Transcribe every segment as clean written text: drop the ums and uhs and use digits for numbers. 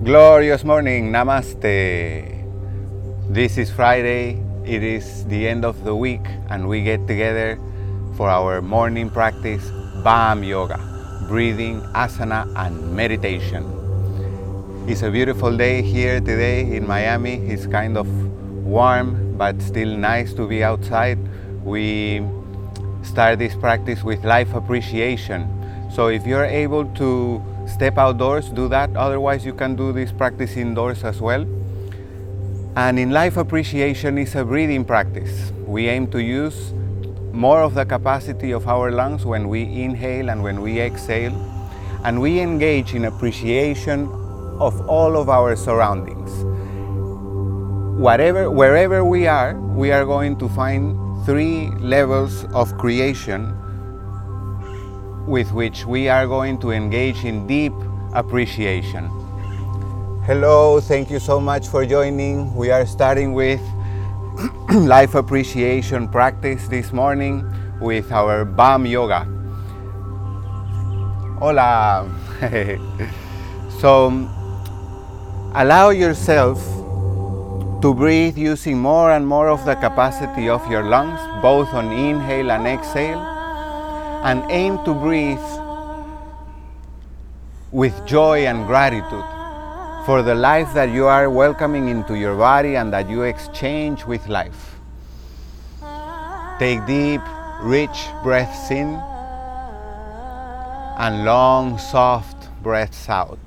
Glorious morning, namaste. This is Friday, it is the end of the week, and we get together for our morning practice, BAM Yoga, breathing, asana, and meditation. It's a beautiful day here today in Miami. It's kind of warm, but still nice to be outside. We start this practice with life appreciation. So if you're able to step outdoors, do that. Otherwise, you can do this practice indoors as well. And in life appreciation is a breathing practice. We aim to use more of the capacity of our lungs when we inhale and when we exhale. And we engage in appreciation of all of our surroundings. Wherever we are going to find 3 levels of creation with which we are going to engage in deep appreciation. Hello, thank you so much for joining. We are starting with life appreciation practice this morning with our BAM Yoga. Hola! So, allow yourself to breathe using more and more of the capacity of your lungs, both on inhale and exhale. And aim to breathe with joy and gratitude for the life that you are welcoming into your body and that you exchange with life. Take deep, rich breaths in and long, soft breaths out.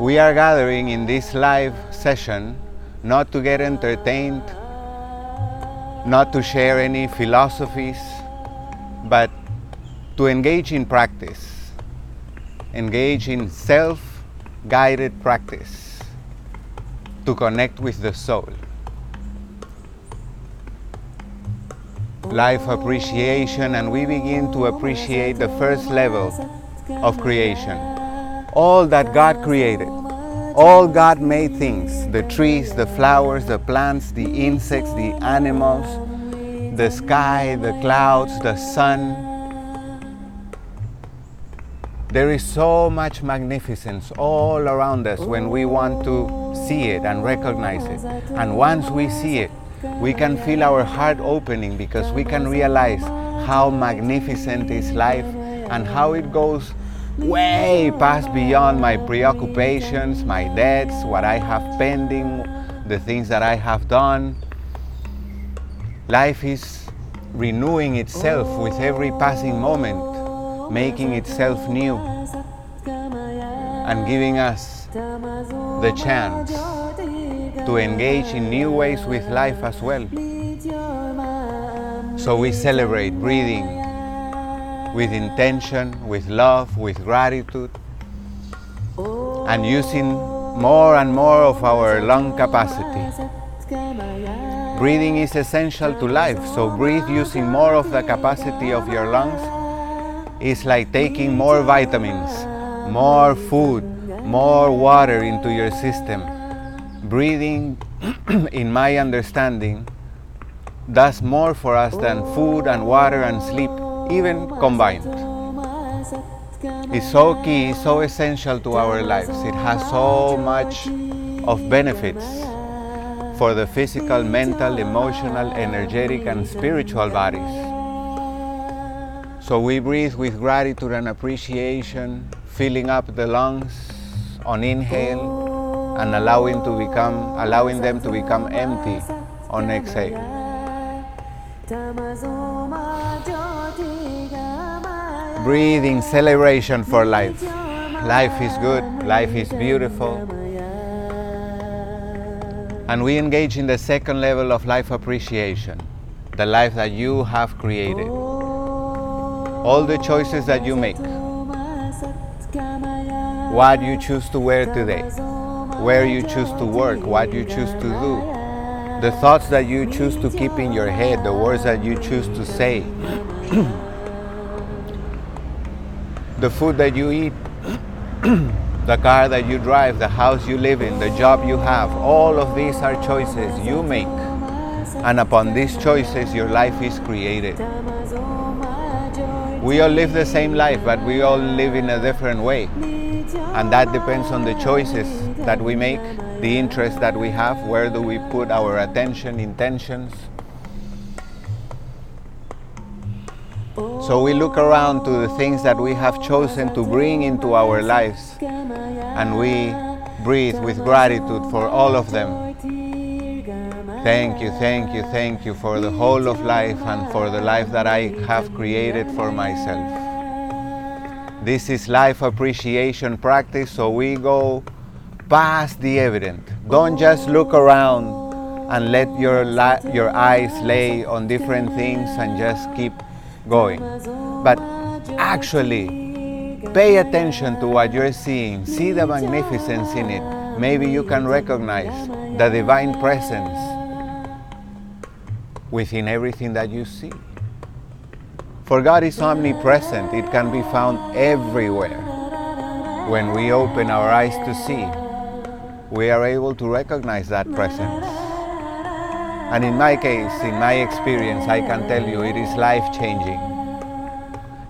We are gathering in this live session not to get entertained, not to share any philosophies, but to engage in practice, engage in self-guided practice to connect with the soul. Life appreciation, and we begin to appreciate the first level of creation. All that God created, all God-made things, the trees, the flowers, the plants, the insects, the animals, the sky, the clouds, the sun. There is so much magnificence all around us when we want to see it and recognize it. And once we see it, we can feel our heart opening because we can realize how magnificent is life and how it goes way past beyond my preoccupations, my debts, what I have pending, the things that I have done. Life is renewing itself with every passing moment, making itself new and giving us the chance to engage in new ways with life as well. So we celebrate breathing with intention, with love, with gratitude, and using more and more of our lung capacity. Breathing is essential to life, so breathe using more of the capacity of your lungs. It's like taking more vitamins, more food, more water into your system. Breathing, in my understanding, does more for us than food and water and sleep, even combined. It's so key, so essential to our lives. It has so much of benefits for the physical, mental, emotional, energetic, and spiritual bodies. So we breathe with gratitude and appreciation, filling up the lungs on inhale and allowing them to become empty on exhale. Breathing celebration for life. Life is good, life is beautiful. And we engage in the second level of life appreciation, the life that you have created. All the choices that you make, what you choose to wear today, where you choose to work, what you choose to do, the thoughts that you choose to keep in your head, the words that you choose to say, the food that you eat, the car that you drive, the house you live in, the job you have, all of these are choices you make. And upon these choices, your life is created. We all live the same life, but we all live in a different way. And that depends on the choices that we make, the interests that we have, where do we put our attention, intentions. So we look around to the things that we have chosen to bring into our lives, and we breathe with gratitude for all of them. Thank you, thank you, thank you for the whole of life and for the life that I have created for myself. This is life appreciation practice, so we go past the evident. Don't just look around and let your eyes lay on different things and just keep going. But actually, pay attention to what you're seeing. See the magnificence in it. Maybe you can recognize the divine presence within everything that you see. For God is omnipresent. It can be found everywhere. When we open our eyes to see, we are able to recognize that presence. And in my case, in my experience, I can tell you it is life-changing.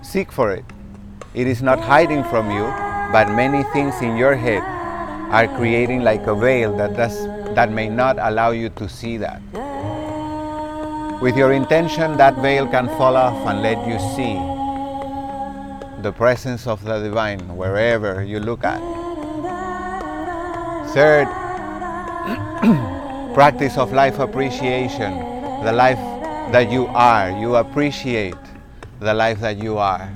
Seek for it. It is not hiding from you, but many things in your head are creating like a veil that may not allow you to see that. With your intention, that veil can fall off and let you see the presence of the divine wherever you look at. Third, practice of life appreciation, the life that you are. You appreciate the life that you are.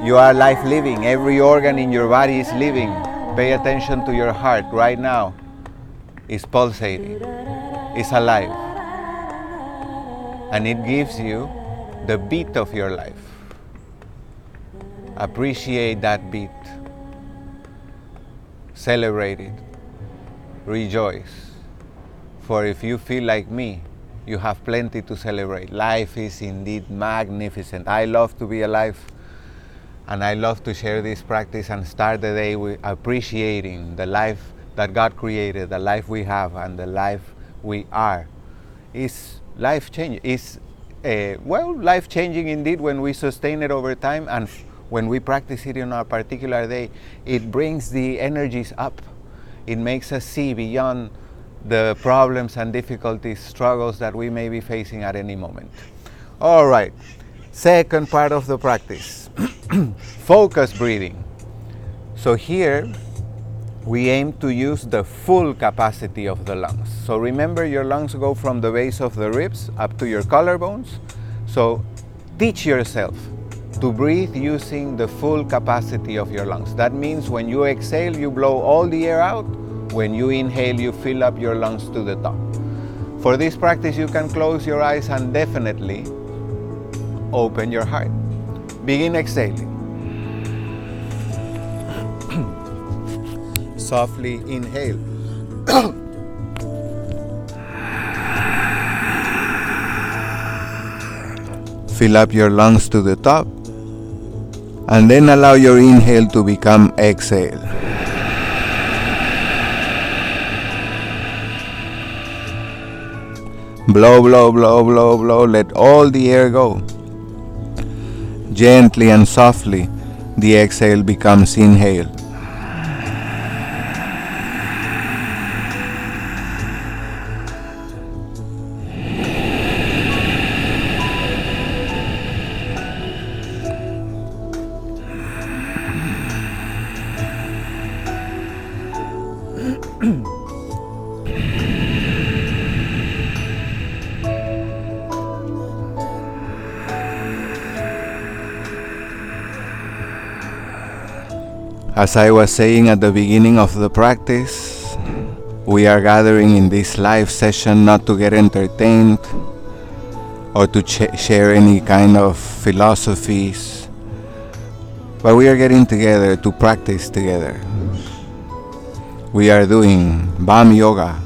You are life living. Every organ in your body is living. Pay attention to your heart right now. It's pulsating. It's alive. And it gives you the beat of your life. Appreciate that beat. Celebrate it. Rejoice. For if you feel like me, you have plenty to celebrate. Life is indeed magnificent. I love to be alive, and I love to share this practice and start the day with appreciating the life that God created, the life we have, and the life we are. It's life-changing. It's life-changing indeed when we sustain it over time, and when we practice it in a particular day, it brings the energies up. It makes us see beyond the problems and difficulties, struggles that we may be facing at any moment. All right, second part of the practice, focus breathing. So here, we aim to use the full capacity of the lungs. So remember, your lungs go from the base of the ribs up to your collarbones. So teach yourself to breathe using the full capacity of your lungs. That means when you exhale, you blow all the air out. When you inhale, you fill up your lungs to the top. For this practice, you can close your eyes and definitely open your heart. Begin exhaling. Softly inhale. Fill up your lungs to the top, and then allow your inhale to become exhale. Blow, blow, blow, blow, blow. Let all the air go. Gently and softly, the exhale becomes inhale. As I was saying at the beginning of the practice, we are gathering in this live session not to get entertained or to share any kind of philosophies, but we are getting together to practice together. We are doing BAM yoga,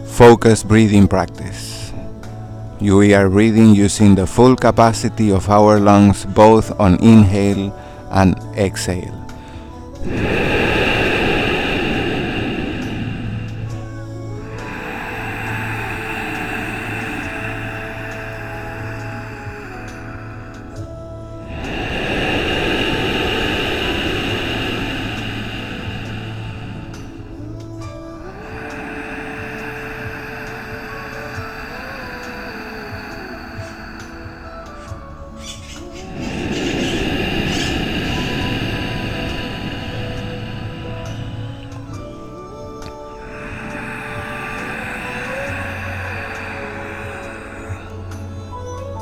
focused breathing practice. We are breathing using the full capacity of our lungs, both on inhale and exhale.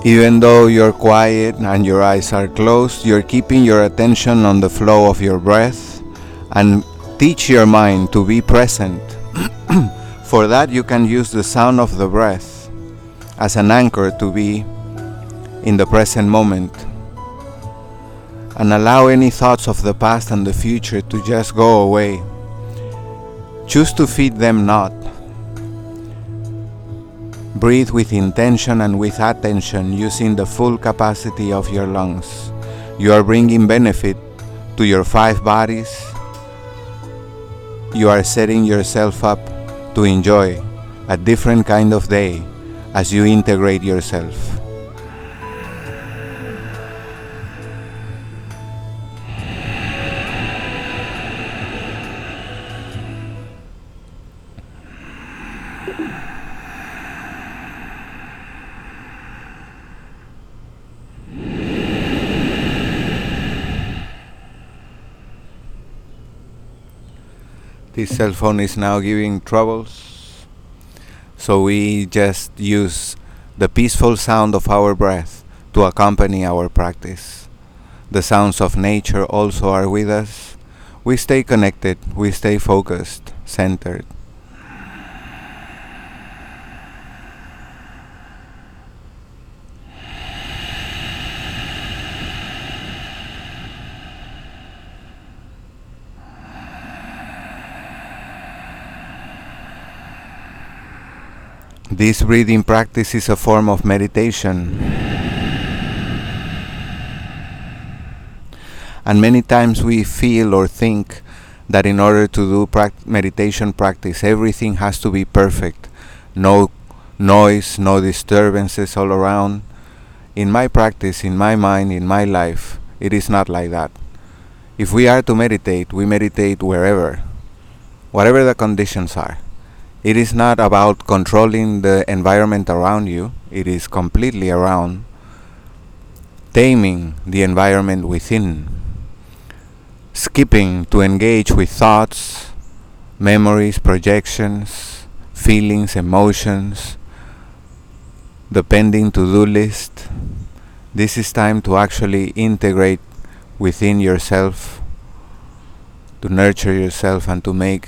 Even though you're quiet and your eyes are closed, you're keeping your attention on the flow of your breath and teach your mind to be present. For that, you can use the sound of the breath as an anchor to be in the present moment and allow any thoughts of the past and the future to just go away. Choose to feed them not. Breathe with intention and with attention, using the full capacity of your lungs. You are bringing benefit to your 5 bodies. You are setting yourself up to enjoy a different kind of day as you integrate yourself. This cell phone is now giving troubles, so we just use the peaceful sound of our breath to accompany our practice. The sounds of nature also are with us. We stay connected, we stay focused, centered. This breathing practice is a form of meditation. And many times we feel or think that in order to do meditation practice, everything has to be perfect. No noise, no disturbances all around. In my practice, in my mind, in my life, it is not like that. If we are to meditate, we meditate wherever, whatever the conditions are. It is not about controlling the environment around you. It is completely around taming the environment within, skipping to engage with thoughts, memories, projections, feelings, emotions, the pending to-do list. This is time to actually integrate within yourself, to nurture yourself and to make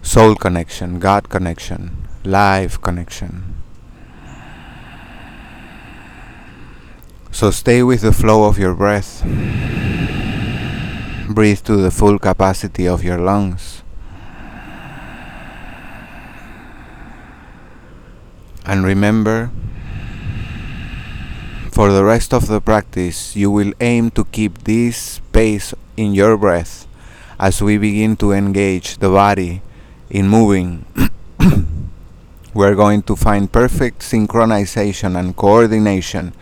soul connection, God connection, life connection. So stay with the flow of your breath. Breathe to the full capacity of your lungs. And remember, for the rest of the practice, you will aim to keep this space in your breath as we begin to engage the body in moving. We're going to find perfect synchronization and coordination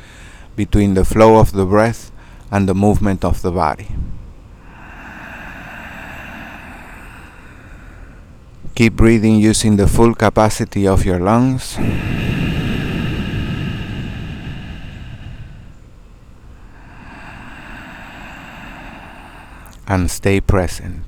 between the flow of the breath and the movement of the body. Keep breathing using the full capacity of your lungs. And stay present.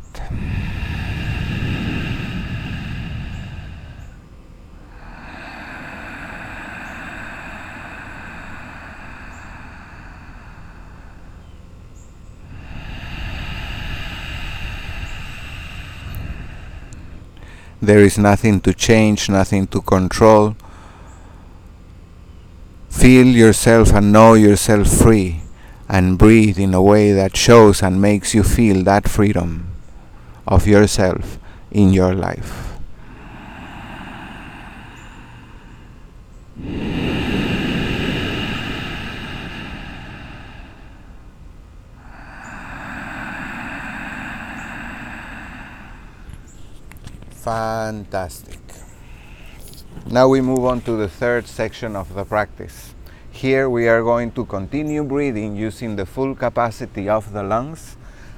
There is nothing to change, nothing to control. Feel yourself and know yourself free, and breathe in a way that shows and makes you feel that freedom of yourself in your life. Fantastic. Now we move on to the third section of the practice. Here we are going to continue breathing using the full capacity of the lungs,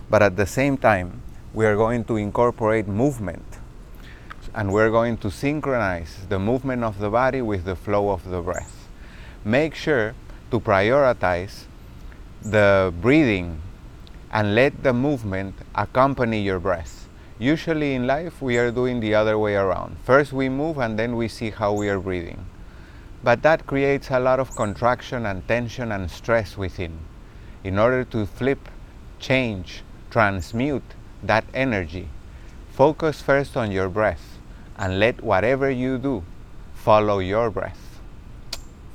but at the same time we are going to incorporate movement, and we're going to synchronize the movement of the body with the flow of the breath. Make sure to prioritize the breathing and let the movement accompany your breath. Usually in life we are doing the other way around. First we move and then we see how we are breathing. But that creates a lot of contraction and tension and stress within. In order to flip, change, transmute that energy, focus first on your breath and let whatever you do follow your breath.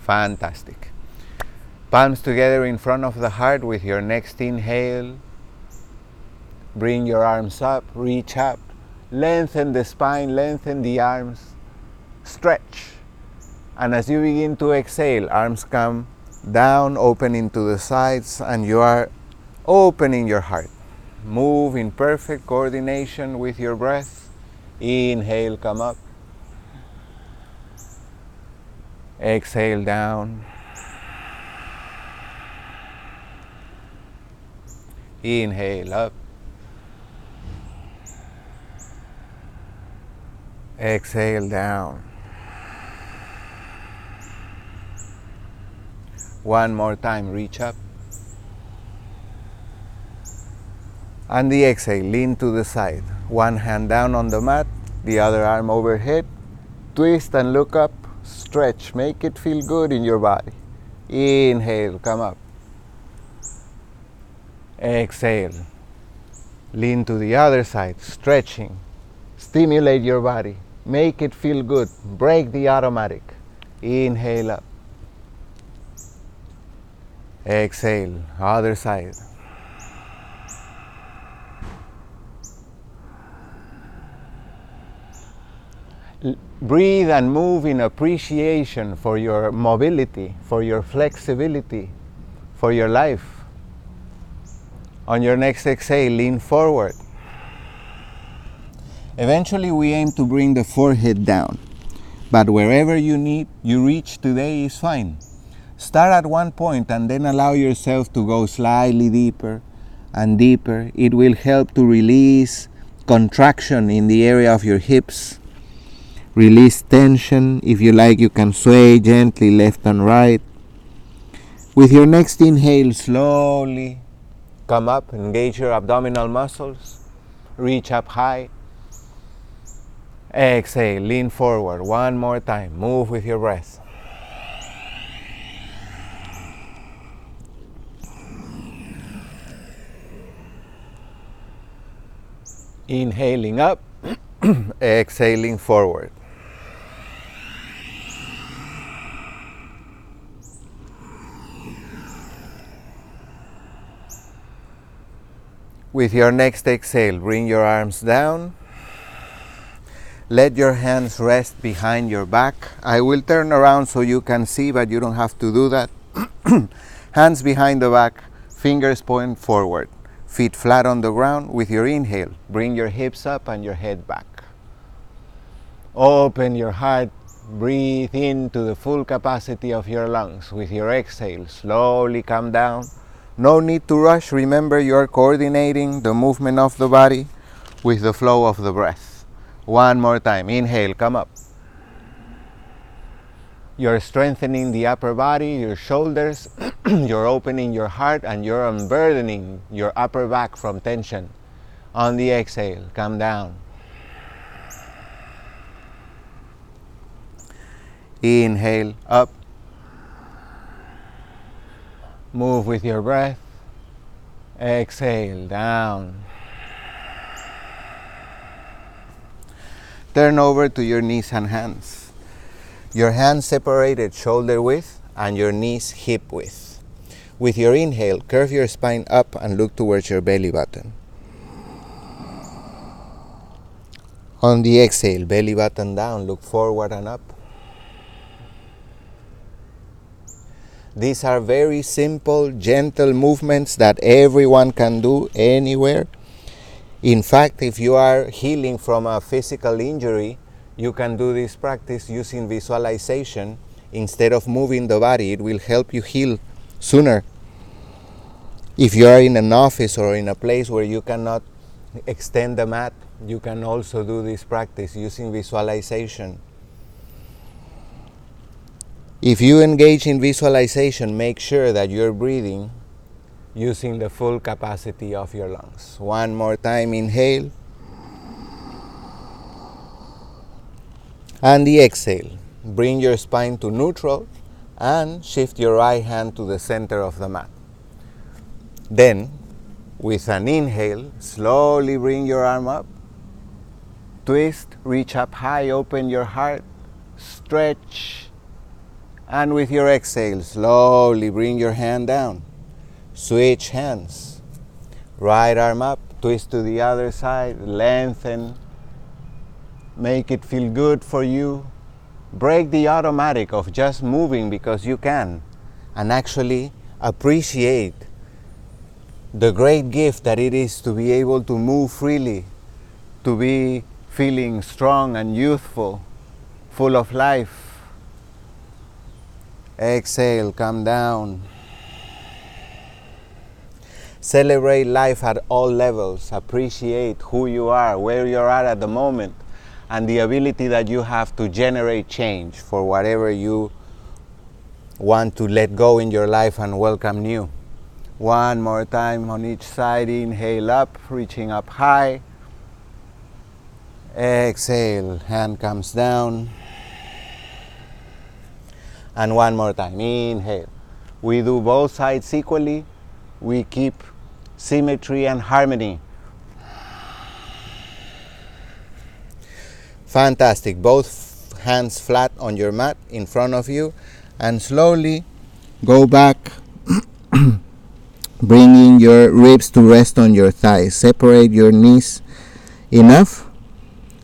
Fantastic. Palms together in front of the heart with your next inhale. Bring your arms up, reach up, lengthen the spine, lengthen the arms, stretch. And as you begin to exhale, arms come down, opening to the sides, and you are opening your heart. Move in perfect coordination with your breath. Inhale, come up. Exhale down. Inhale up. Exhale down. One more time, reach up. And the exhale, lean to the side. One hand down on the mat, the other arm overhead. Twist and look up, stretch, make it feel good in your body. Inhale, come up. Exhale, lean to the other side, stretching. Stimulate your body, make it feel good, break the automatic. Inhale up. Exhale, other side. Breathe and move in appreciation for your mobility, for your flexibility, for your life. On your next exhale, lean forward. Eventually we aim to bring the forehead down, but wherever you reach today is fine. Start at one point and then allow yourself to go slightly deeper and deeper. It will help to release contraction in the area of your hips. Release tension. If you like, you can sway gently left and right. With your next inhale, slowly come up, engage your abdominal muscles, reach up high. Exhale, lean forward. One more time. Move with your breath. Inhaling up, exhaling forward. With your next exhale, bring your arms down. Let your hands rest behind your back. I will turn around so you can see, but you don't have to do that. Hands behind the back, fingers point forward. Feet flat on the ground. With your inhale, bring your hips up and your head back. Open your heart. Breathe into the full capacity of your lungs. With your exhale, slowly come down. No need to rush. Remember, you are coordinating the movement of the body with the flow of the breath. One more time. Inhale, come up. You're strengthening the upper body, your shoulders. You're opening your heart and you're unburdening your upper back from tension. On the exhale, come down. Inhale, up. Move with your breath. Exhale, down. Turn over to your knees and hands. Your hands separated shoulder width and your knees hip width. With your inhale, curve your spine up and look towards your belly button. On the exhale, belly button down, look forward and up. These are very simple, gentle movements that everyone can do anywhere. In fact, if you are healing from a physical injury, you can do this practice using visualization. Instead of moving the body, it will help you heal sooner. If you are in an office or in a place where you cannot extend the mat, you can also do this practice using visualization. If you engage in visualization, make sure that you're breathing using the full capacity of your lungs. One more time, inhale. And the exhale. bring your spine to neutral and shift your right hand to the center of the mat. Then, with an inhale, slowly bring your arm up, twist, reach up high, open your heart, stretch, and with your exhale, slowly bring your hand down. Switch hands. Right arm up, twist to the other side, lengthen, make it feel good for you. Break the automatic of just moving because you can, and actually appreciate the great gift that it is to be able to move freely, to be feeling strong and youthful, full of life. Exhale, come down. Celebrate life at all levels. Appreciate who you are, where you're at the moment, and the ability that you have to generate change for whatever you want to let go in your life and welcome new. One more time on each side. Inhale up, reaching up high. Exhale, hand comes down. And one more time, inhale. We do both sides equally. We keep symmetry and harmony. Fantastic. Both hands flat on your mat in front of you, and slowly go back, bringing your ribs to rest on your thighs. Separate your knees enough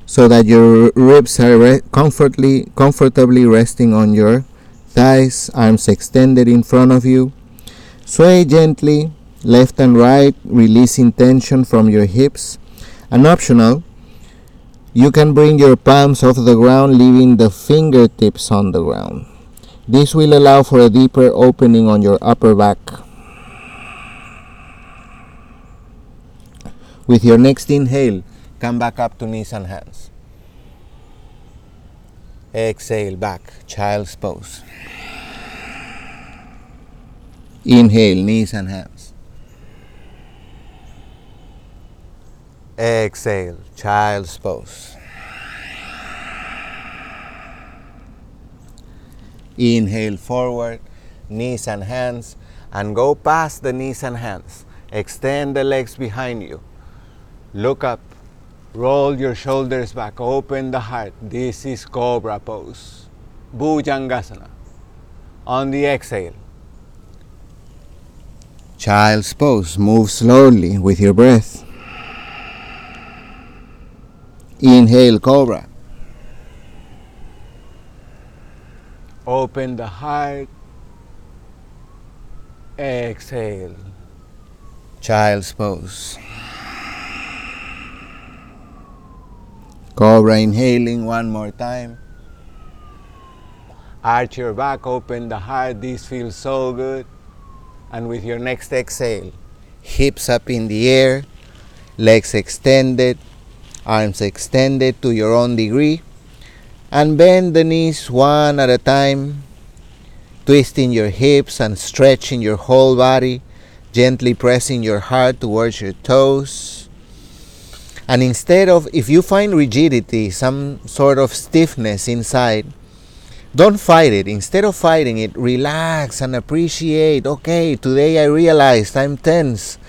so that your ribs are comfortably resting on your thighs, arms extended in front of you. Sway gently left and right, releasing tension from your hips. And optional, you can bring your palms off the ground, leaving the fingertips on the ground. This will allow for a deeper opening on your upper back. With your next inhale, come back up to knees and hands. Exhale, back, child's pose. Inhale, knees and hands. Exhale, child's pose. Inhale forward, knees and hands, and go past the knees and hands. Extend the legs behind you. Look up, roll your shoulders back, open the heart. This is Cobra pose, Bhujangasana. On the exhale, child's pose. Move slowly with your breath. Inhale, Cobra. Open the heart. Exhale, child's pose. Cobra, inhaling one more time. Arch your back, open the heart. This feels so good. And with your next exhale, hips up in the air, legs extended, arms extended to your own degree, and bend the knees one at a time, twisting your hips and stretching your whole body, gently pressing your heart towards your toes. And instead of, if you find rigidity, some sort of stiffness inside, don't fight it. Instead of fighting it, relax and appreciate. Okay, today I realized I'm tense.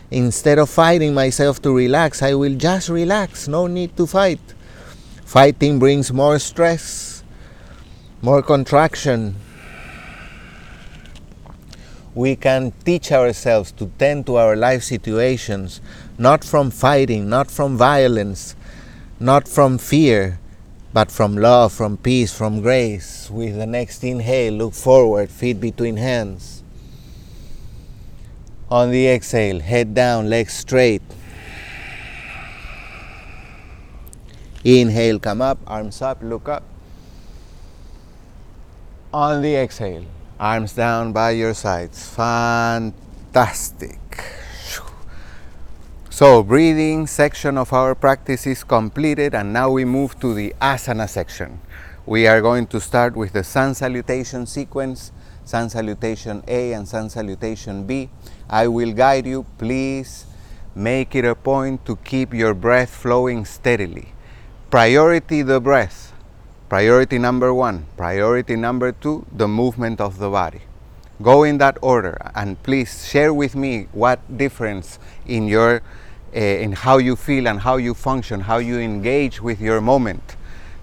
Instead of fighting myself to relax, I will just relax. No need to fight. Fighting brings more stress, more contraction. We can teach ourselves to tend to our life situations, not from fighting, not from violence, not from fear, but from love, from peace, from grace. With the next inhale, look forward, feet between hands. On the exhale, head down, legs straight. Inhale, come up, arms up, look up. On the exhale, arms down by your sides. Fantastic. So, breathing section of our practice is completed, and now we move to the asana section. We are going to start with the sun salutation sequence, sun salutation A and sun salutation B. I will guide you. Please make it a point to keep your breath flowing steadily. Priority the breath. Priority number 1. Priority number 2, the movement of the body. Go in that order, and please share with me what difference in your in how you feel and how you function, how you engage with your moment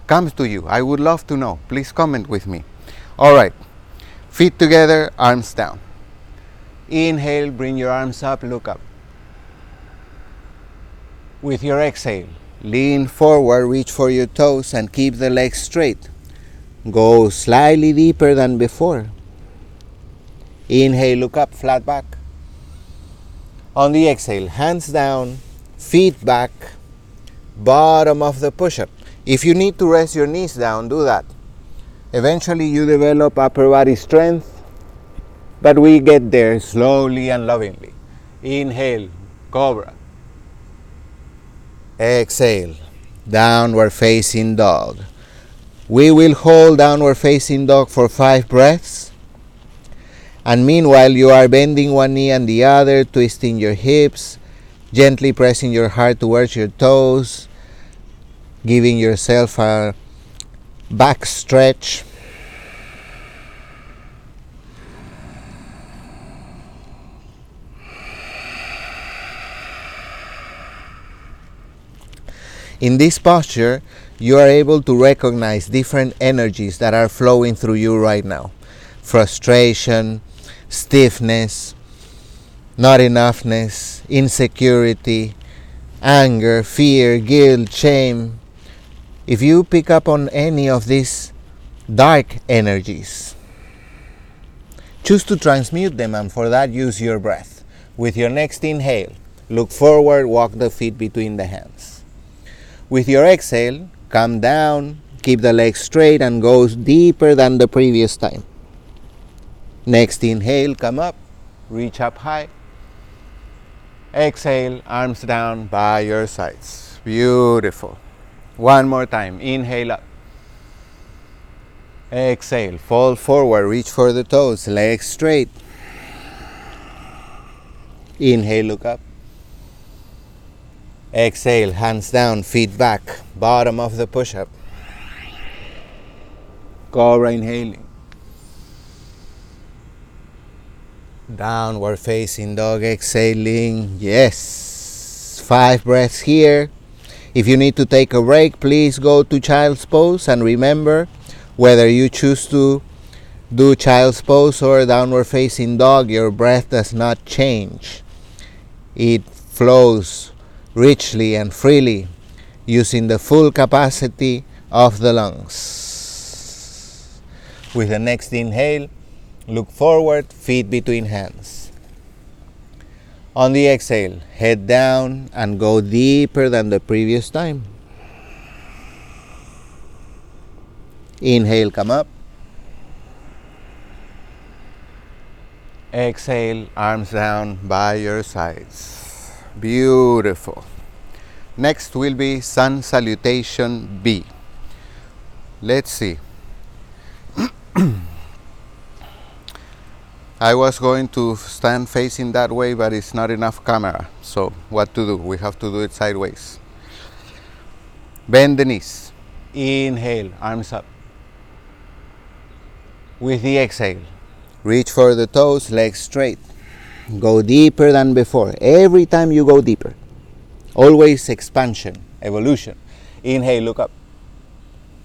comes to you. I would love to know. Please comment with me. All right, feet together, arms down. Inhale, bring your arms up, look up. With your exhale, lean forward, reach for your toes, and keep the legs straight. Go slightly deeper than before. Inhale, look up, flat back. On the exhale, hands down, feet back, bottom of the push-up. If you need to rest your knees down, do that. Eventually you develop upper body strength, but we get there slowly and lovingly. Inhale, cobra. Exhale, downward facing dog. We will hold downward facing dog for 5 breaths. And meanwhile, you are bending one knee and the other, twisting your hips, gently pressing your heart towards your toes, giving yourself a back stretch. In this posture, you are able to recognize different energies that are flowing through you right now. Frustration, stiffness, not enoughness, insecurity, anger, fear, guilt, shame. If you pick up on any of these dark energies, choose to transmute them, and for that use your breath. With your next inhale, look forward, walk the feet between the hands. With your exhale, come down, keep the legs straight, and go deeper than the previous time. Next inhale, come up, reach up high. Exhale, arms down by your sides. Beautiful. One more time. Inhale up. Exhale, fall forward, reach for the toes, legs straight. Inhale, look up. Exhale, hands down, feet back, bottom of the push-up. Cobra inhaling. Downward facing dog, exhaling. Yes. 5 breaths here. If you need to take a break, please go to child's pose, and remember, whether you choose to do child's pose or downward facing dog, your breath does not change. It flows richly and freely using the full capacity of the lungs. With the next inhale, look forward, feet between hands. On the exhale, head down and go deeper than the previous time. Inhale, come up. Exhale, arms down by your sides. Beautiful. Next will be Sun Salutation B. Let's see. I was going to stand facing that way, but it's not enough camera. So what to do? We have to do it sideways. Bend the knees. Inhale, arms up. With the exhale, reach for the toes, legs straight. Go deeper than before. Every time you go deeper. Always expansion, evolution. Inhale, look up.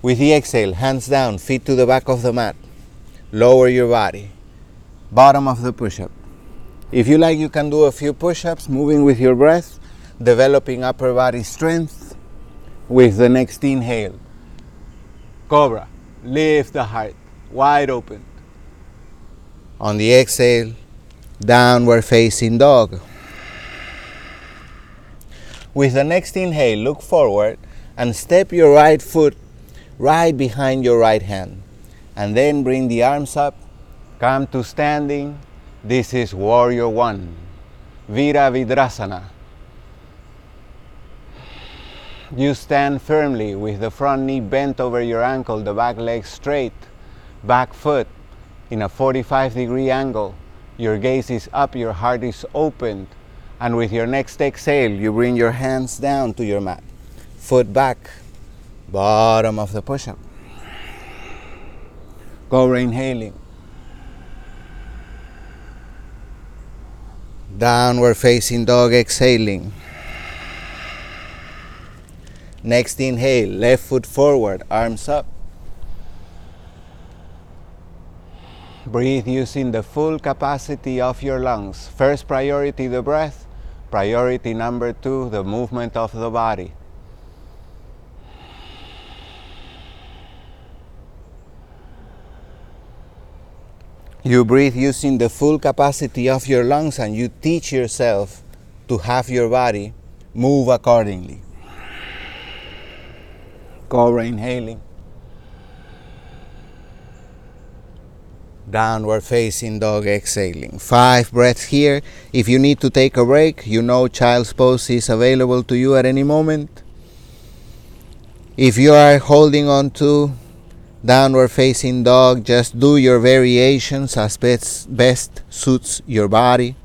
With the exhale, hands down, feet to the back of the mat. Lower your body. Bottom of the push-up. If you like, you can do a few push-ups, moving with your breath, developing upper body strength. With the next inhale, cobra, lift the heart, wide open. On the exhale, downward facing dog. With the next inhale, look forward and step your right foot right behind your right hand. And then bring the arms up. Come to standing. This is Warrior 1, Virabhadrasana. You stand firmly with the front knee bent over your ankle, the back leg straight, back foot in a 45-degree angle. Your gaze is up, your heart is opened, and with your next exhale, you bring your hands down to your mat. Foot back, bottom of the push-up. Cobra inhaling. Downward facing dog exhaling. Next inhale, left foot forward, arms up. Breathe using the full capacity of your lungs. First priority, the breath. Priority number 2, the movement of the body. You breathe using the full capacity of your lungs, and you teach yourself to have your body move accordingly. Cobra inhaling. Downward facing dog exhaling. 5 breaths here. If you need to take a break, you know child's pose is available to you at any moment. If you are holding on to downward facing dog, just do your variations as best suits your body.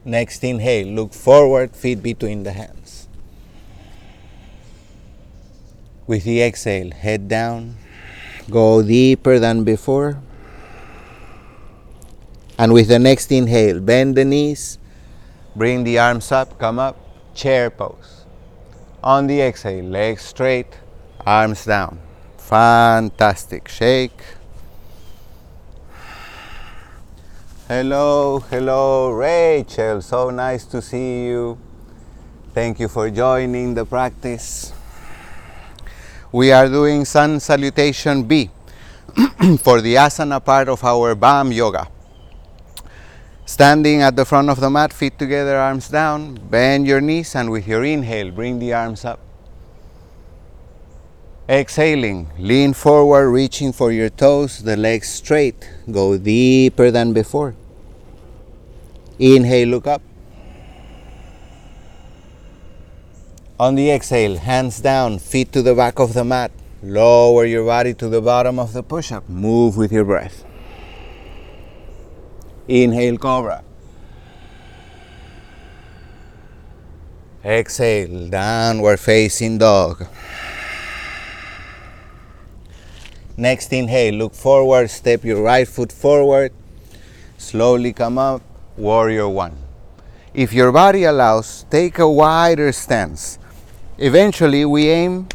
Next inhale, look forward, feet between the hands. With the exhale, head down, go deeper than before. And with the next inhale, bend the knees, bring the arms up, come up, chair pose. On the exhale, legs straight, arms down. Fantastic. Shake. Hello, hello, Rachel. So nice to see you. Thank you for joining the practice. We are doing Sun Salutation B for the asana part of our BAM yoga. Standing at the front of the mat, feet together, arms down, bend your knees, and with your inhale, bring the arms up. Exhaling, lean forward, reaching for your toes, the legs straight, go deeper than before. Inhale, look up. On the exhale, hands down, feet to the back of the mat. Lower your body to the bottom of the push-up. Move with your breath. Inhale, cobra. Exhale, downward facing dog. Next inhale, look forward, step your right foot forward. Slowly come up, warrior 1. If your body allows, take a wider stance. Eventually, we aim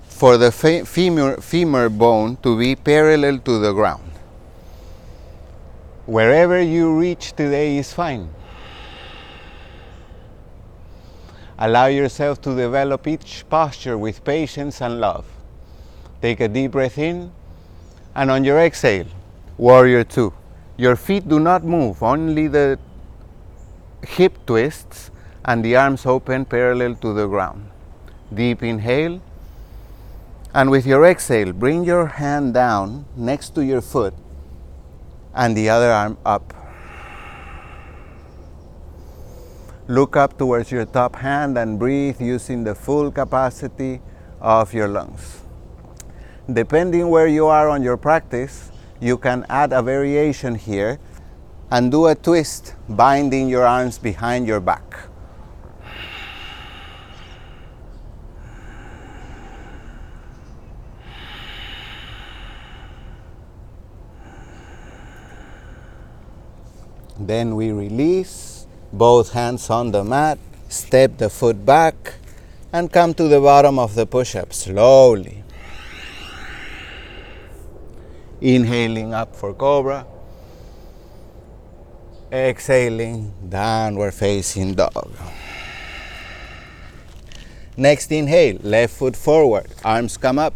for the femur bone to be parallel to the ground. Wherever you reach today is fine. Allow yourself to develop each posture with patience and love. Take a deep breath in, and on your exhale, warrior 2. Your feet do not move, only the hip twists and the arms open parallel to the ground. Deep inhale, and with your exhale, bring your hand down next to your foot and the other arm up. Look up towards your top hand and breathe using the full capacity of your lungs. Depending where you are on your practice, you can add a variation here and do a twist, binding your arms behind your back. Then we release, both hands on the mat, step the foot back, and come to the bottom of the push-up slowly. Inhaling up for cobra. Exhaling, downward facing dog. Next inhale, left foot forward, arms come up.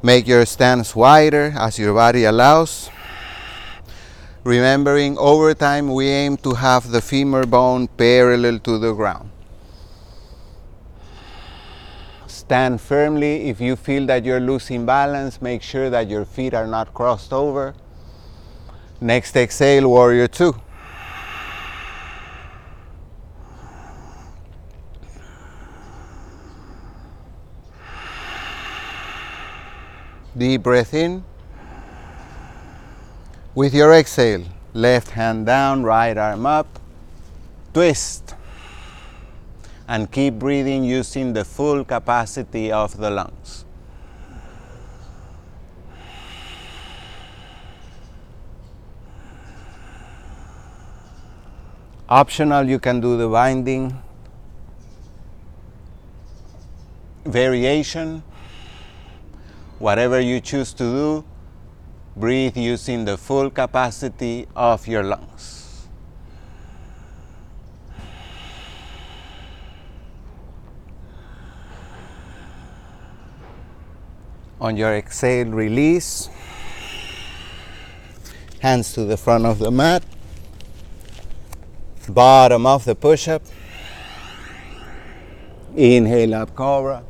Make your stance wider as your body allows. Remembering, over time we aim to have the femur bone parallel to the ground. Stand firmly. If you feel that you're losing balance, make sure that your feet are not crossed over. Next exhale, warrior 2. Deep breath in. With your exhale, left hand down, right arm up, twist. And keep breathing using the full capacity of the lungs. Optional, you can do the binding variation. Whatever you choose to do, breathe using the full capacity of your lungs. On your exhale, release. Hands to the front of the mat. Bottom of the push-up. Inhale up, cobra.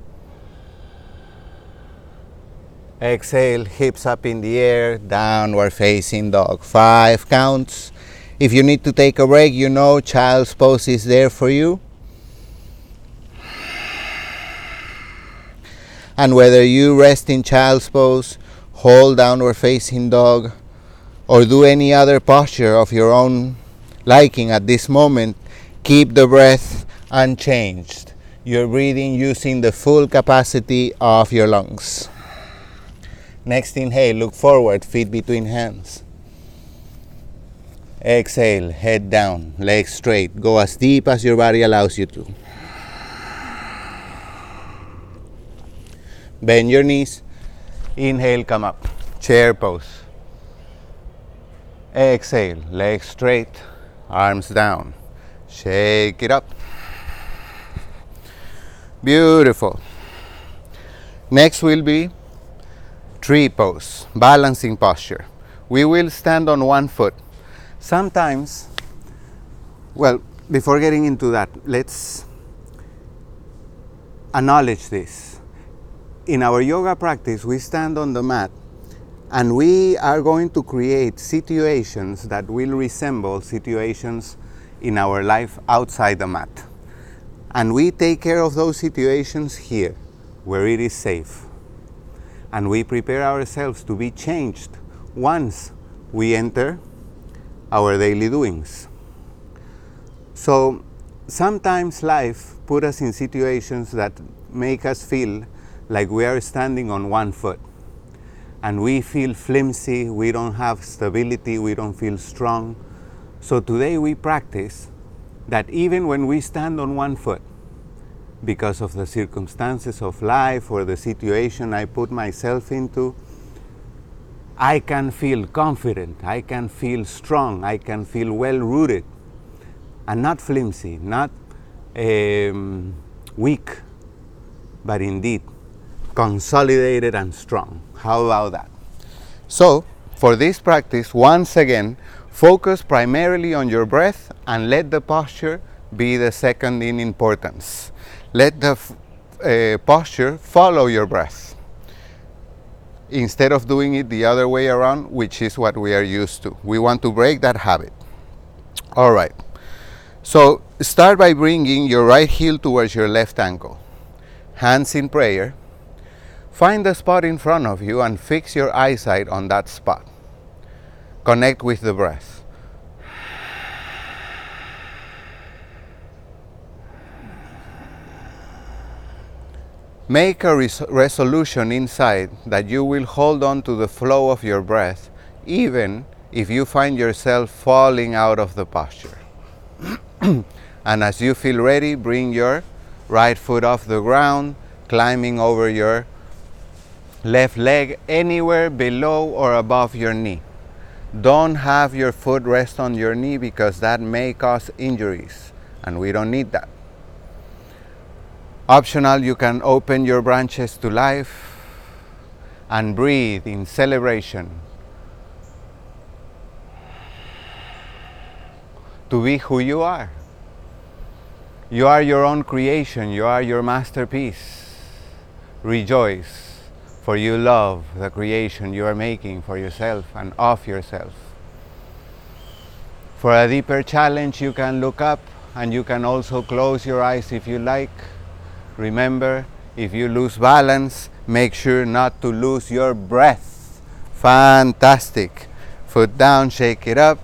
Exhale, hips up in the air, downward facing dog. 5 counts. If you need to take a break, you know child's pose is there for you. And whether you rest in child's pose, hold downward facing dog, or do any other posture of your own liking at this moment, keep the breath unchanged. You're breathing using the full capacity of your lungs. Next inhale, look forward, feet between hands. Exhale, head down, legs straight. Go as deep as your body allows you to. Bend your knees. Inhale, come up. Chair pose. Exhale, legs straight, arms down. Shake it up. Beautiful. Next will be tree pose, balancing posture. We will stand on one foot. Sometimes, well, before getting into that, let's acknowledge this. In our yoga practice, we stand on the mat and we are going to create situations that will resemble situations in our life outside the mat. And we take care of those situations here, where it is safe. And we prepare ourselves to be changed once we enter our daily doings. So sometimes life puts us in situations that make us feel like we are standing on one foot. And we feel flimsy, we don't have stability, we don't feel strong. So today we practice that even when we stand on one foot, because of the circumstances of life or the situation I put myself into, I can feel confident, I can feel strong, I can feel well rooted, and not flimsy, not weak, but indeed consolidated and strong. How about that? So, for this practice, once again, focus primarily on your breath and let the posture be the second in importance. Let the posture follow your breath, instead of doing it the other way around, which is what we are used to. We want to break that habit. All right. So start by bringing your right heel towards your left ankle. Hands in prayer. Find the spot in front of you and fix your eyesight on that spot. Connect with the breath. Make a resolution inside that you will hold on to the flow of your breath, even if you find yourself falling out of the posture. And as you feel ready, bring your right foot off the ground, climbing over your left leg anywhere below or above your knee. Don't have your foot rest on your knee because that may cause injuries, and we don't need that. Optional, you can open your branches to life and breathe in celebration to be who you are. You are your own creation. You are your masterpiece. Rejoice, for you love the creation you are making for yourself and of yourself. For a deeper challenge, you can look up and you can also close your eyes if you like. Remember, if you lose balance, Make sure not to lose your breath. Fantastic. Foot down, shake it up.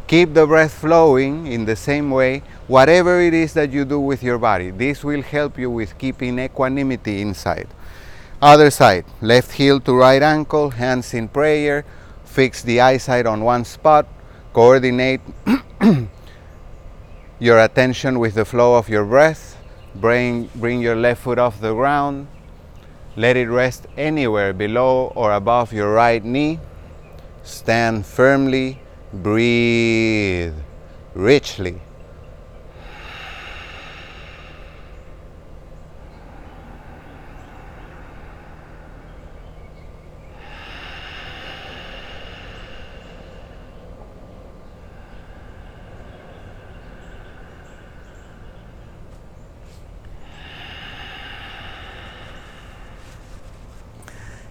Keep the breath flowing in the same way, whatever it is that you do with your body. This will help you with keeping equanimity inside. Other side, left heel to right ankle, hands in prayer. Fix the eyesight on one spot. Coordinate your attention with the flow of your breath. Bring your left foot off the ground. Let it rest anywhere below or above your right knee. Stand firmly. Breathe richly.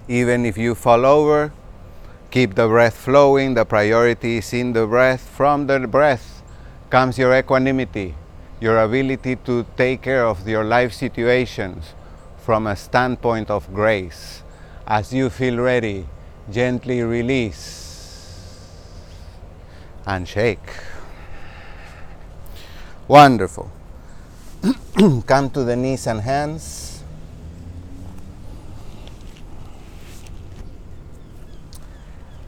Even if you fall over, keep the breath flowing. The priority is in the breath. From the breath comes your equanimity, your ability to take care of your life situations from a standpoint of grace. As you feel ready, gently release and shake. Wonderful. Come to the knees and hands.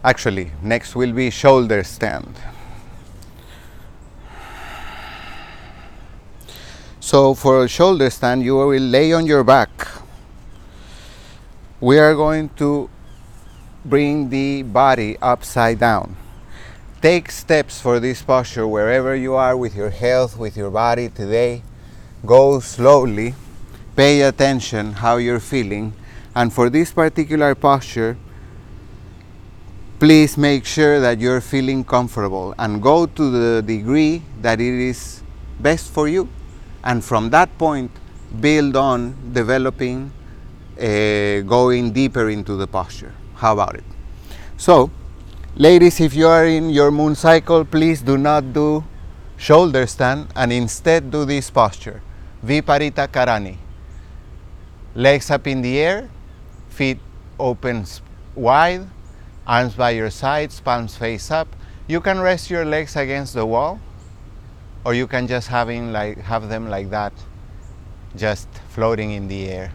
Actually, next will be shoulder stand. So for a shoulder stand, you will lay on your back. We are going to bring the body upside down. Take steps for this posture wherever you are with your health, with your body today. Go slowly. Pay attention how you're feeling. And for this particular posture, please make sure that you're feeling comfortable and go to the degree that it is best for you. And from that point, build on developing, going deeper into the posture. How about it? So, ladies, if you are in your moon cycle, please do not do shoulder stand and instead do this posture. Viparita Karani. Legs up in the air, feet open wide, arms by your sides, palms face up. You can rest your legs against the wall, or you can just have them like that, just floating in the air.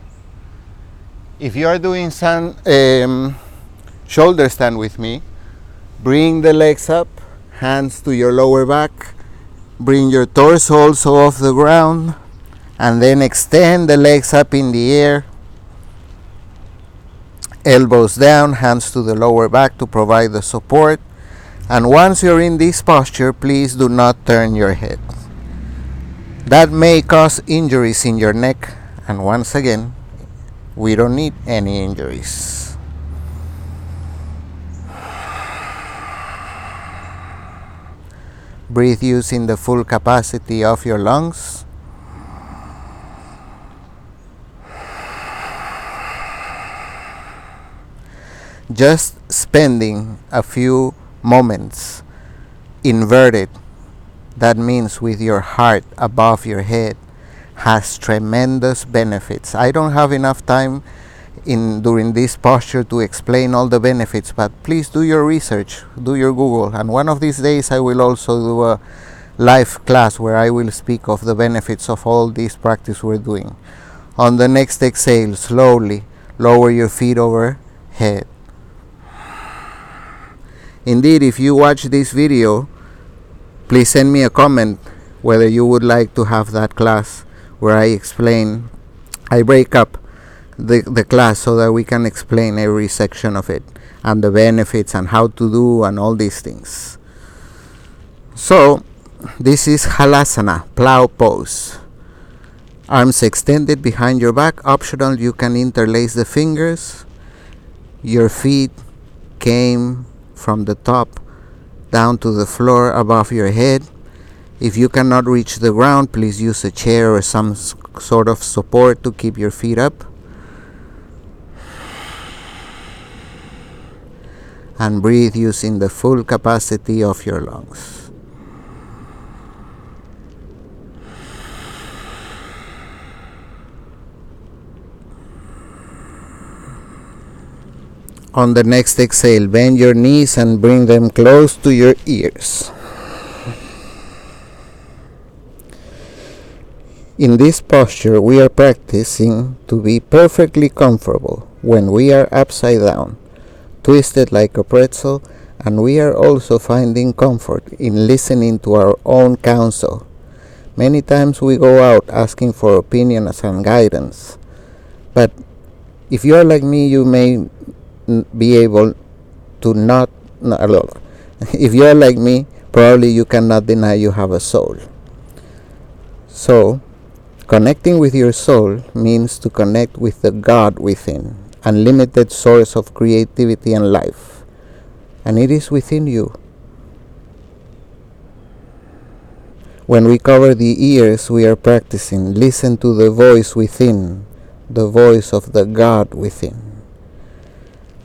If you are doing some shoulder stand with me, bring the legs up, hands to your lower back, bring your torso also off the ground, and then extend the legs up in the air. Elbows down, hands to the lower back to provide the support. And once you're in this posture, please do not turn your head. That may cause injuries in your neck, and once again, we don't need any injuries. Breathe using the full capacity of your lungs. Just spending a few moments inverted, that means with your heart above your head, has tremendous benefits. I don't have enough time during this posture to explain all the benefits, but please do your research, do your Google, and one of these days I will also do a live class where I will speak of the benefits of all this practice we're doing. On the next exhale, slowly lower your feet overhead. Indeed, if you watch this video, please send me a comment whether you would like to have that class where I break up the class so that we can explain every section of it and the benefits and how to do and all these things. So, this is Halasana, plow pose. Arms extended behind your back. Optional, you can interlace the fingers. Your feet came from the top down to the floor above your head. If you cannot reach the ground, please use a chair or some sort of support to keep your feet up. And breathe using the full capacity of your lungs. On the next exhale, bend your knees and bring them close to your ears. In this posture, we are practicing to be perfectly comfortable when we are upside down, twisted like a pretzel, and we are also finding comfort in listening to our own counsel. Many times we go out asking for opinions and guidance, but if you are like me, you may be able to not, if you are like me, probably you cannot deny you have a soul. So, connecting with your soul means to connect with the God within, unlimited source of creativity and life. And it is within you. When we cover the ears, we are practicing. Listen to the voice within, the voice of the God within.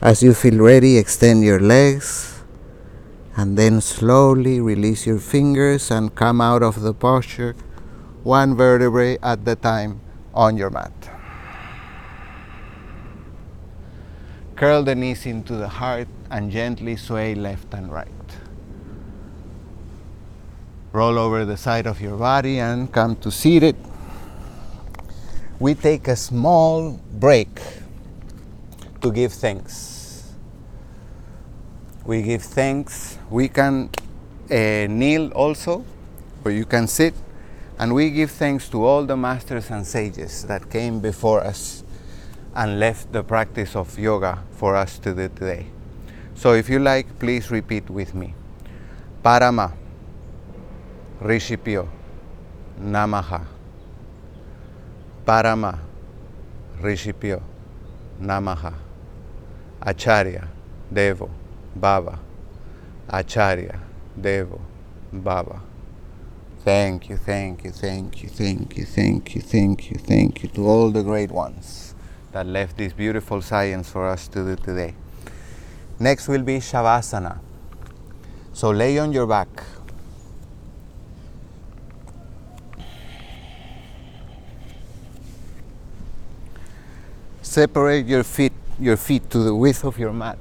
As you feel ready, extend your legs, and then slowly release your fingers and come out of the posture, one vertebrae at a time on your mat. Curl the knees into the heart and gently sway left and right. Roll over the side of your body and come to seated. We take a small break to give thanks. We give thanks. We can kneel also, or you can sit, and we give thanks to all the masters and sages that came before us and left the practice of yoga for us to do today. So if you like, please repeat with me. Parama, Rishipyo, Namaha. Parama, Rishipyo, Namaha. Acharya, Devo, Baba. Acharya, Devo, Baba. Thank you, thank you, thank you, thank you, thank you, thank you, thank you to all the great ones that left this beautiful science for us to do today. Next will be Shavasana. So lay on your back. Separate your feet to the width of your mat.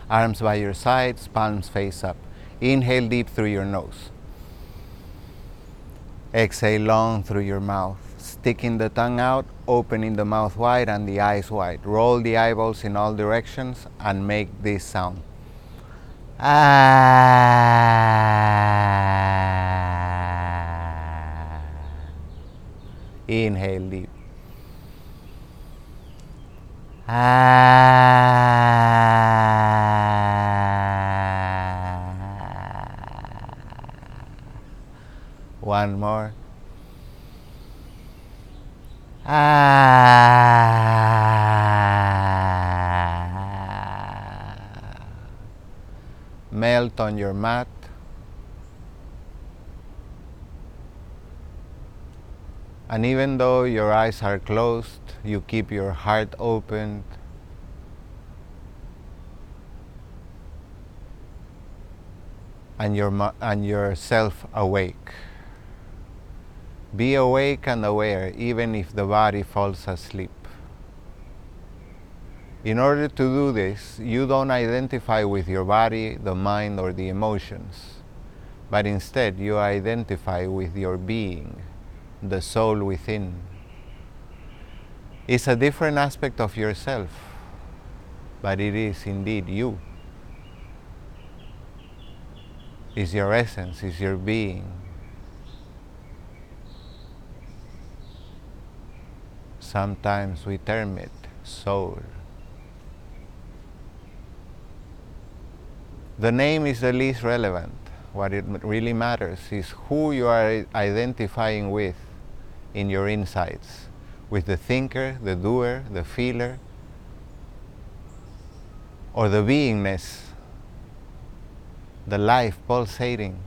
Arms by your sides, palms face up. Inhale deep through your nose. Exhale long through your mouth. Sticking the tongue out, opening the mouth wide and the eyes wide. Roll the eyeballs in all directions and make this sound. Ah. Inhale deep. One more. Melt on your mat. And even though your eyes are closed, you keep your heart open. And yourself awake. Be awake and aware even if the body falls asleep. In order to do this, you don't identify with your body, the mind, or the emotions, but instead you identify with your being, the soul within. It's a different aspect of yourself, but it is indeed you. It's your essence, it's your being. Sometimes we term it soul. The name is the least relevant. What it really matters is who you are identifying with in your insights, with the thinker, the doer, the feeler, or the beingness, the life pulsating,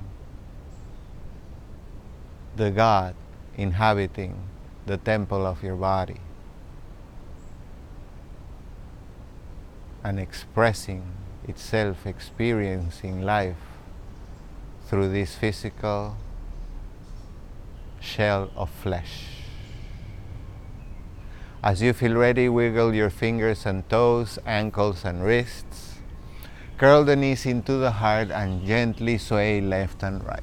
the God inhabiting the temple of your body and expressing itself, experiencing life through this physical shell of flesh. As you feel ready, wiggle your fingers and toes, ankles and wrists. Curl the knees into the heart and gently sway left and right.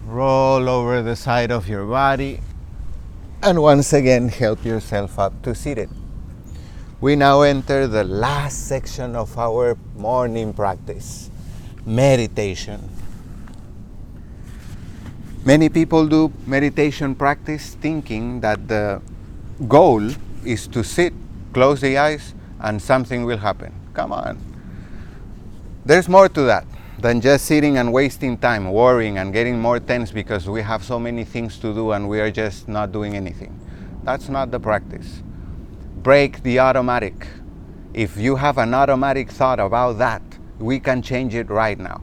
Roll over the side of your body and once again help yourself up to seated. We now enter the last section of our morning practice, meditation. Many people do meditation practice thinking that the goal is to sit, close the eyes, and something will happen. Come on. There's more to that than just sitting and wasting time, worrying and getting more tense because we have so many things to do and we are just not doing anything. That's not the practice. Break the automatic. If you have an automatic thought about that, we can change it right now.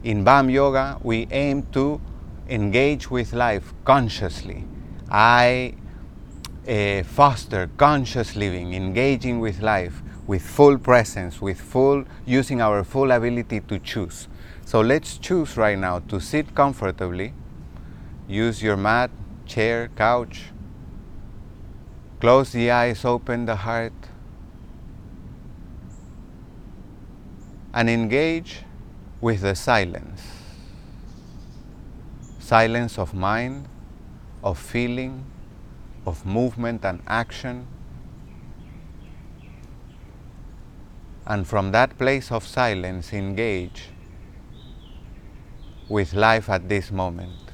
In BAM Yoga, we aim to engage with life consciously. I foster conscious living, engaging with life, with full presence, with using our full ability to choose. So let's choose right now to sit comfortably. Use your mat, chair, couch. Close the eyes, open the heart, and engage with the silence. Silence of mind, of feeling, of movement and action. And from that place of silence, engage with life at this moment.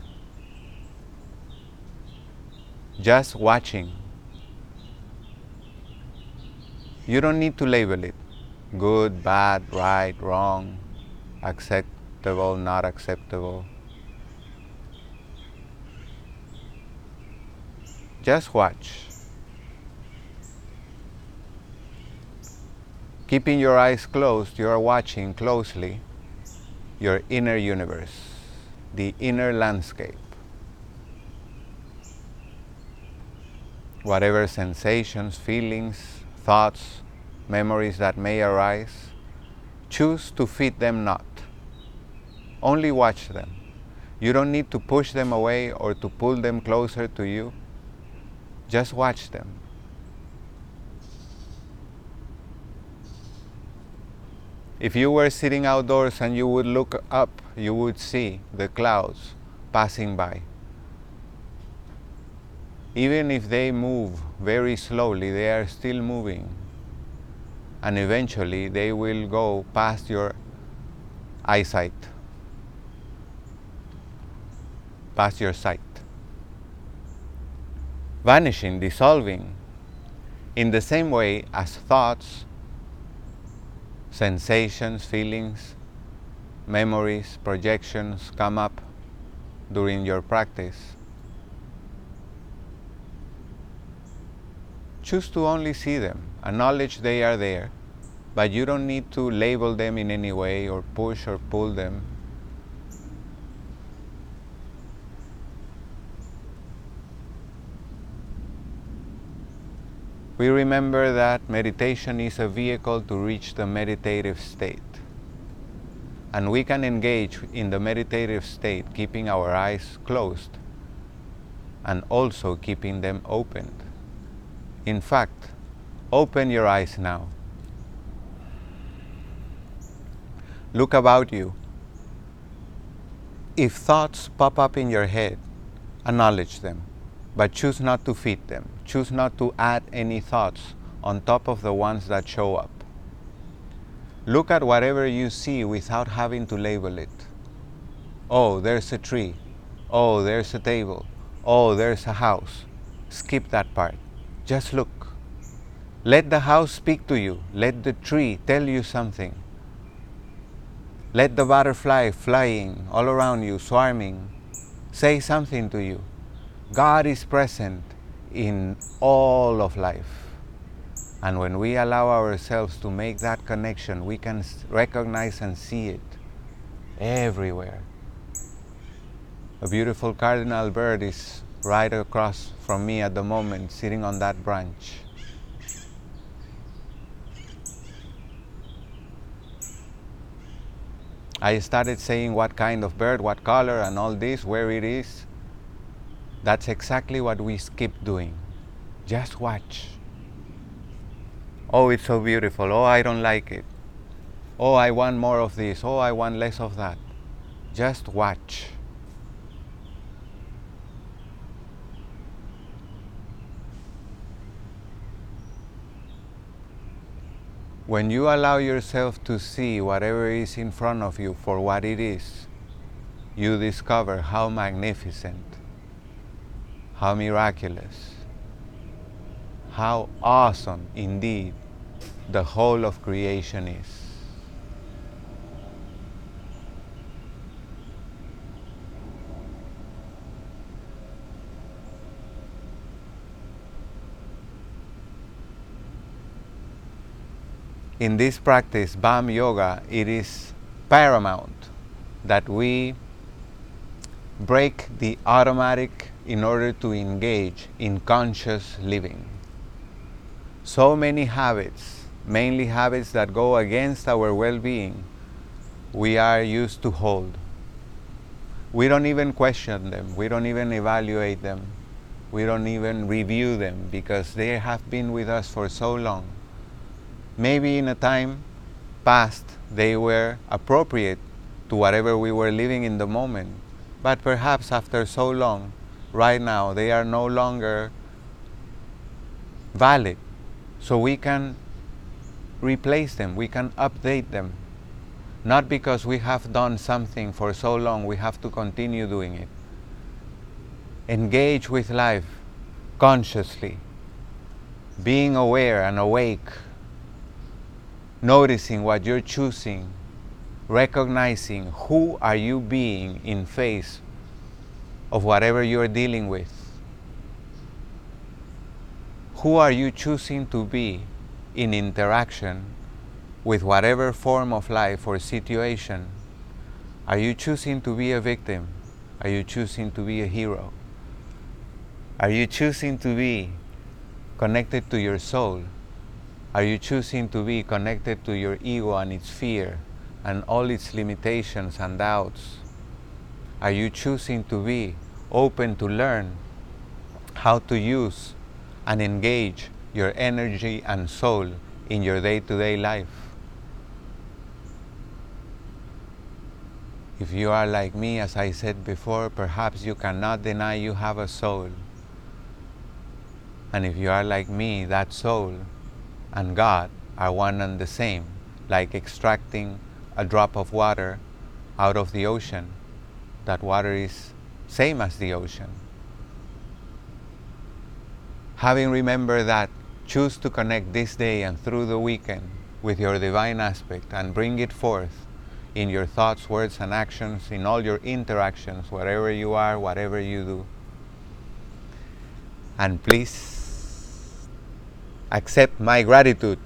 Just watching. You don't need to label it. Good, bad, right, wrong, acceptable, not acceptable. Just watch. Keeping your eyes closed, you are watching closely your inner universe, the inner landscape. Whatever sensations, feelings, thoughts, memories that may arise, choose to feed them not. Only watch them. You don't need to push them away or to pull them closer to you. Just watch them. If you were sitting outdoors and you would look up, you would see the clouds passing by. Even if they move very slowly, they are still moving. And eventually they will go past your eyesight, past your sight. Vanishing, dissolving, in the same way as thoughts, sensations, feelings, memories, projections come up during your practice. Choose to only see them. Acknowledge they are there, but you don't need to label them in any way or push or pull them. We remember that meditation is a vehicle to reach the meditative state. And we can engage in the meditative state keeping our eyes closed and also keeping them opened. In fact, open your eyes now. Look about you. If thoughts pop up in your head, acknowledge them, but choose not to feed them. Choose not to add any thoughts on top of the ones that show up. Look at whatever you see without having to label it. Oh, there's a tree. Oh, there's a table. Oh, there's a house. Skip that part. Just look. Let the house speak to you. Let the tree tell you something. Let the butterfly flying all around you, swarming, say something to you. God is present in all of life. And when we allow ourselves to make that connection, we can recognize and see it everywhere. A beautiful cardinal bird is right across from me at the moment, sitting on that branch. I started saying what kind of bird, what color, and all this, where it is, That's exactly what we skip doing. Just watch. Oh, it's so beautiful. Oh, I don't like it. Oh, I want more of this. Oh, I want less of that. Just watch. When you allow yourself to see whatever is in front of you for what it is, you discover how magnificent, how miraculous, how awesome indeed the whole of creation is. In this practice, BAM Yoga, it is paramount that we break the automatic in order to engage in conscious living. So many habits, mainly habits that go against our well-being, we are used to hold. We don't even question them. We don't even evaluate them. We don't even review them because they have been with us for so long. Maybe in a time past they were appropriate to whatever we were living in the moment, but perhaps after so long, right now, they are no longer valid. So we can replace them, we can update them. Not because we have done something for so long, we have to continue doing it. Engage with life consciously, being aware and awake, noticing what you're choosing, recognizing who are you being in face of whatever you're dealing with. Who are you choosing to be in interaction with whatever form of life or situation? Are you choosing to be a victim? Are you choosing to be a hero? Are you choosing to be connected to your soul? Are you choosing to be connected to your ego and its fear and all its limitations and doubts? Are you choosing to be open to learn how to use and engage your energy and soul in your day-to-day life? If you are like me, as I said before, perhaps you cannot deny you have a soul. And if you are like me, that soul and God are one and the same, like extracting a drop of water out of the ocean. That water is same as the ocean. Having remembered that, choose to connect this day and through the weekend with your divine aspect and bring it forth in your thoughts, words, and actions, in all your interactions, wherever you are, whatever you do. And please accept my gratitude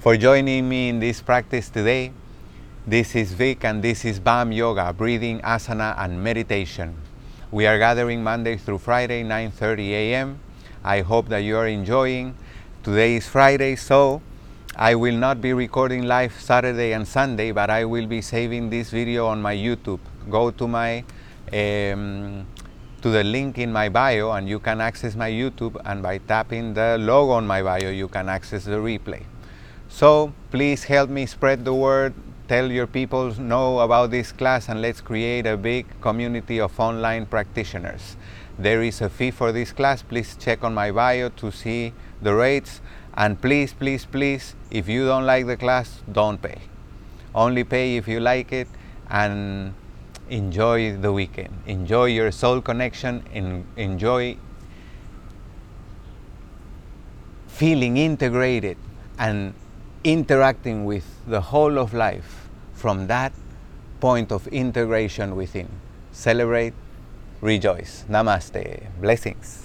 for joining me in this practice today. This is Vic and this is BAM Yoga, breathing, asana, and meditation. We are gathering Monday through Friday, 9:30 a.m. I hope that you are enjoying. Today is Friday, so I will not be recording live Saturday and Sunday, but I will be saving this video on my YouTube. Go to my to the link in my bio and you can access my YouTube, and by tapping the logo on my bio you can access the replay. So please help me spread the word, tell your people know about this class, and let's create a big community of online practitioners. There is a fee for this class. Please check on my bio to see the rates, and please, please, please, if you don't like the class, don't pay. Only pay if you like it, and enjoy the weekend. Enjoy your soul connection, and enjoy feeling integrated and interacting with the whole of life from that point of integration within. Celebrate, rejoice. Namaste. Blessings.